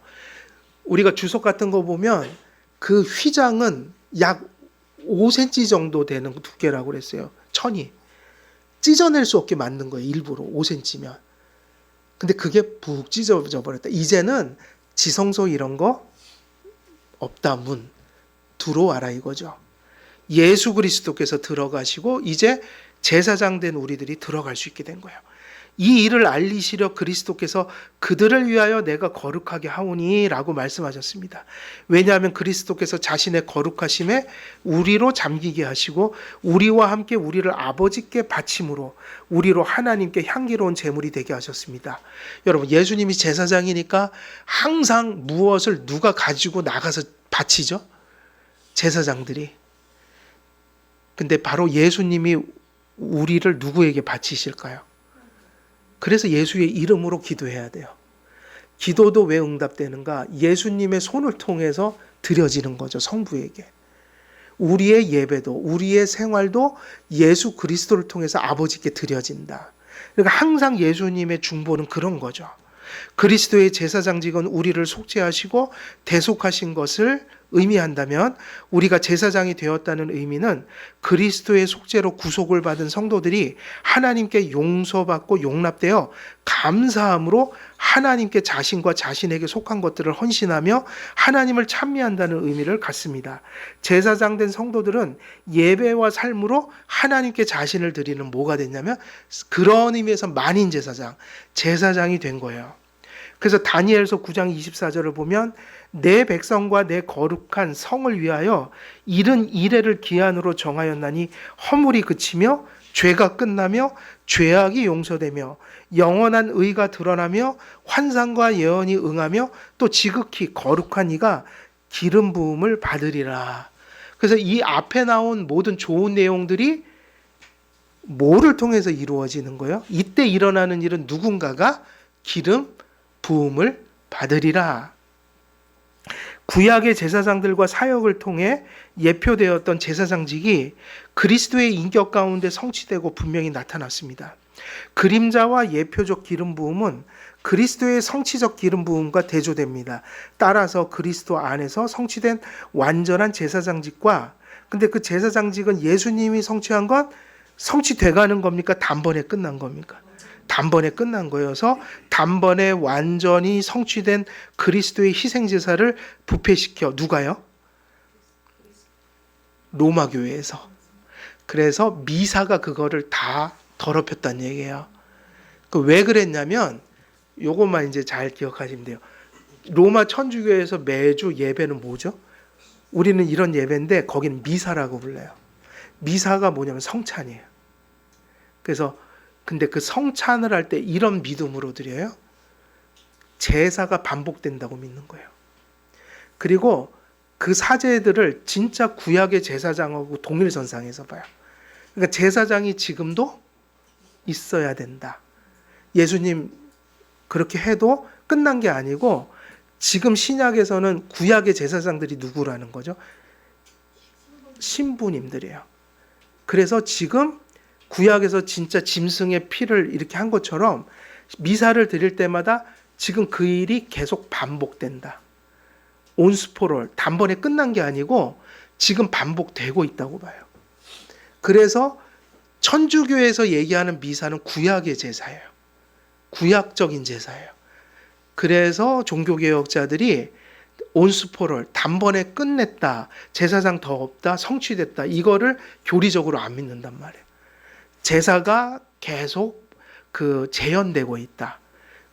우리가 주석 같은 거 보면 그 휘장은 약 5cm 정도 되는 두께라고 그랬어요. 천이. 찢어낼 수 없게 만든 거예요. 일부러 5cm면. 근데 그게 푹 찢어져 버렸다. 이제는 지성소 이런 거 없다. 문 들어와라 이거죠. 예수 그리스도께서 들어가시고 이제 제사장 된 우리들이 들어갈 수 있게 된 거예요. 이 일을 알리시려 그리스도께서 그들을 위하여 내가 거룩하게 하오니 라고 말씀하셨습니다. 왜냐하면 그리스도께서 자신의 거룩하심에 우리로 잠기게 하시고 우리와 함께 우리를 아버지께 바침으로 우리로 하나님께 향기로운 제물이 되게 하셨습니다. 여러분 예수님이 제사장이니까 항상 무엇을 누가 가지고 나가서 바치죠? 제사장들이. 근데 바로 예수님이 우리를 누구에게 바치실까요? 그래서 예수의 이름으로 기도해야 돼요. 기도도 왜 응답되는가? 예수님의 손을 통해서 드려지는 거죠. 성부에게. 우리의 예배도 우리의 생활도 예수 그리스도를 통해서 아버지께 드려진다. 그러니까 항상 예수님의 중보는 그런 거죠. 그리스도의 제사장직은 우리를 속죄하시고 대속하신 것을 의미한다면 우리가 제사장이 되었다는 의미는 그리스도의 속죄로 구속을 받은 성도들이 하나님께 용서받고 용납되어 감사함으로 하나님께 자신과 자신에게 속한 것들을 헌신하며 하나님을 찬미한다는 의미를 갖습니다. 제사장 된 성도들은 예배와 삶으로 하나님께 자신을 드리는 뭐가 됐냐면 그런 의미에서 만인 제사장이 된 거예요. 그래서 다니엘서 9장 24절을 보면 내 백성과 내 거룩한 성을 위하여 이른 이레를 기한으로 정하였나니 허물이 그치며 죄가 끝나며 죄악이 용서되며 영원한 의가 드러나며 환상과 예언이 응하며 또 지극히 거룩한 이가 기름 부음을 받으리라. 그래서 이 앞에 나온 모든 좋은 내용들이 뭐를 통해서 이루어지는 거예요? 이때 일어나는 일은 누군가가 기름 부음을 받으리라. 구약의 제사장들과 사역을 통해 예표되었던 제사장직이 그리스도의 인격 가운데 성취되고 분명히 나타났습니다. 그림자와 예표적 기름 부음은 그리스도의 성취적 기름 부음과 대조됩니다. 따라서 그리스도 안에서 성취된 완전한 제사장직과 근데 그 제사장직은 예수님이 성취한 것 성취돼 가는 겁니까? 단번에 끝난 겁니까? 단번에 끝난 거여서 단번에 완전히 성취된 그리스도의 희생 제사를 부패시켜 누가요? 로마 교회에서. 그래서 미사가 그거를 다 더럽혔다는 얘기예요. 왜 그랬냐면 요것만 이제 잘 기억하시면 돼요. 로마 천주교에서 매주 예배는 뭐죠? 우리는 이런 예배인데 거기는 미사라고 불러요. 미사가 뭐냐면 성찬이에요. 그래서 근데 그 성찬을 할 때 이런 믿음으로 드려요. 제사가 반복된다고 믿는 거예요. 그리고 그 사제들을 진짜 구약의 제사장하고 동일선상에서 봐요. 그러니까 제사장이 지금도 있어야 된다. 예수님 그렇게 해도 끝난 게 아니고 지금 신약에서는 구약의 제사장들이 누구라는 거죠? 신부님들이에요. 그래서 지금 구약에서 진짜 짐승의 피를 이렇게 한 것처럼 미사를 드릴 때마다 지금 그 일이 계속 반복된다. 온스포럴 단번에 끝난 게 아니고 지금 반복되고 있다고 봐요. 그래서 천주교에서 얘기하는 미사는 구약의 제사예요. 구약적인 제사예요. 그래서 종교개혁자들이 온스포럴 단번에 끝냈다. 제사장 더 없다. 성취됐다. 이거를 교리적으로 안 믿는단 말이에요. 제사가 계속 재현되고 있다.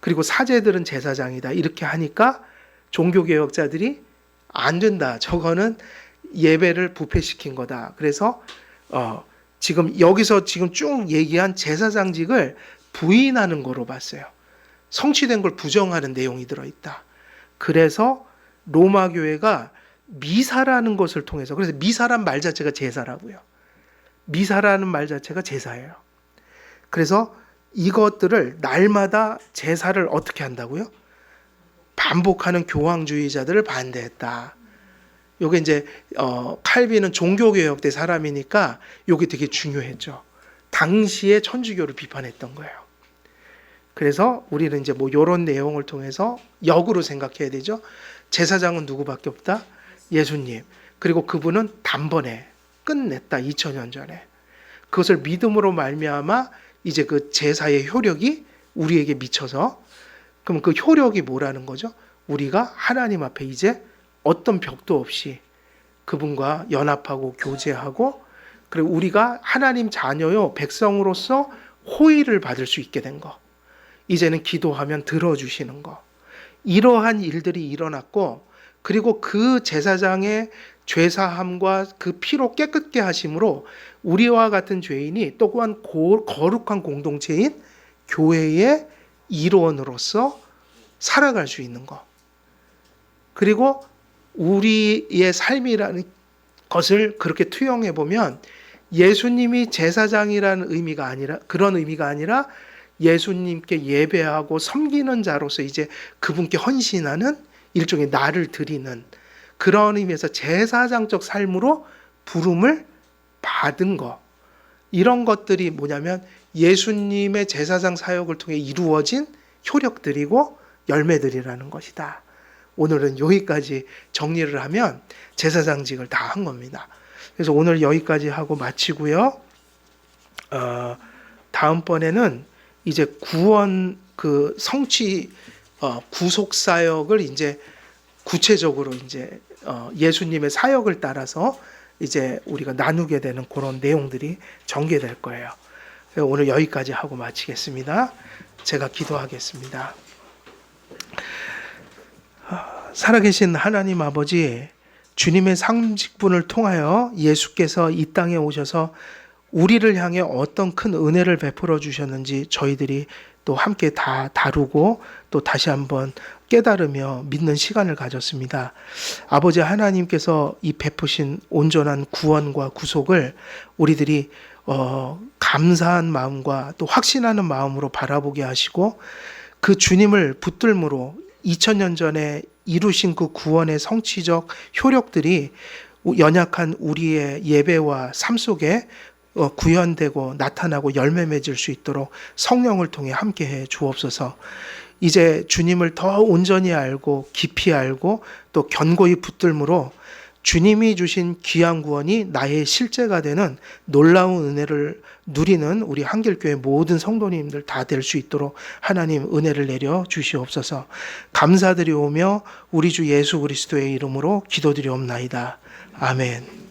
그리고 사제들은 제사장이다. 이렇게 하니까 종교개혁자들이 안 된다. 저거는 예배를 부패시킨 거다. 그래서 지금 여기서 지금 쭉 얘기한 제사장직을 부인하는 거로 봤어요. 성취된 걸 부정하는 내용이 들어있다. 그래서 로마 교회가 미사라는 것을 통해서, 그래서 미사란 말 자체가 제사라고요. 미사라는 말 자체가 제사예요. 그래서 이것들을 날마다 제사를 어떻게 한다고요? 반복하는 교황주의자들을 반대했다. 요게 이제 칼빈은 종교개혁 때 사람이니까 요게 되게 중요했죠. 당시에 천주교를 비판했던 거예요. 그래서 우리는 이제 뭐 이런 내용을 통해서 역으로 생각해야 되죠. 제사장은 누구밖에 없다? 예수님. 그리고 그분은 단번에 끝냈다. 2000년 전에. 그것을 믿음으로 말미암아 이제 그 제사의 효력이 우리에게 미쳐서, 그럼 그 효력이 뭐라는 거죠? 우리가 하나님 앞에 이제 어떤 벽도 없이 그분과 연합하고 교제하고, 그리고 우리가 하나님 자녀요 백성으로서 호의를 받을 수 있게 된 거. 이제는 기도하면 들어주시는 거. 이러한 일들이 일어났고, 그리고 그 제사장의 죄사함과 그 피로 깨끗게 하심으로 우리와 같은 죄인이 또한 거룩한 공동체인 교회의 일원으로서 살아갈 수 있는 것. 그리고 우리의 삶이라는 것을 그렇게 투영해 보면 예수님이 제사장이라는 의미가 아니라, 그런 의미가 아니라 예수님께 예배하고 섬기는 자로서 이제 그분께 헌신하는 일종의 나를 드리는 그런 의미에서 제사장적 삶으로 부름을 받은 것. 이런 것들이 뭐냐면 예수님의 제사장 사역을 통해 이루어진 효력들이고 열매들이라는 것이다. 오늘은 여기까지 정리를 하면 제사장직을 다 한 겁니다. 그래서 오늘 여기까지 하고 마치고요. 다음번에는 이제 구원 성취 구속 사역을 이제 구체적으로 이제 예수님의 사역을 따라서 이제 우리가 나누게 되는 그런 내용들이 전개될 거예요. 오늘 여기까지 하고 마치겠습니다. 제가 기도하겠습니다. 살아계신 하나님 아버지, 주님의 상직분을 통하여 예수께서 이 땅에 오셔서 우리를 향해 어떤 큰 은혜를 베풀어 주셨는지 저희들이 또 함께 다 다루고 또 다시 한번 깨달으며 믿는 시간을 가졌습니다. 아버지 하나님께서 이 베푸신 온전한 구원과 구속을 우리들이 감사한 마음과 또 확신하는 마음으로 바라보게 하시고, 그 주님을 붙들므로 2000년 전에 이루신 그 구원의 성취적 효력들이 연약한 우리의 예배와 삶 속에 구현되고 나타나고 열매 맺을 수 있도록 성령을 통해 함께해 주옵소서. 이제 주님을 더 온전히 알고 깊이 알고 또 견고히 붙들므로 주님이 주신 귀한 구원이 나의 실제가 되는 놀라운 은혜를 누리는 우리 한길교회 모든 성도님들 다 될 수 있도록 하나님 은혜를 내려 주시옵소서. 감사드리오며 우리 주 예수 그리스도의 이름으로 기도드리옵나이다. 아멘.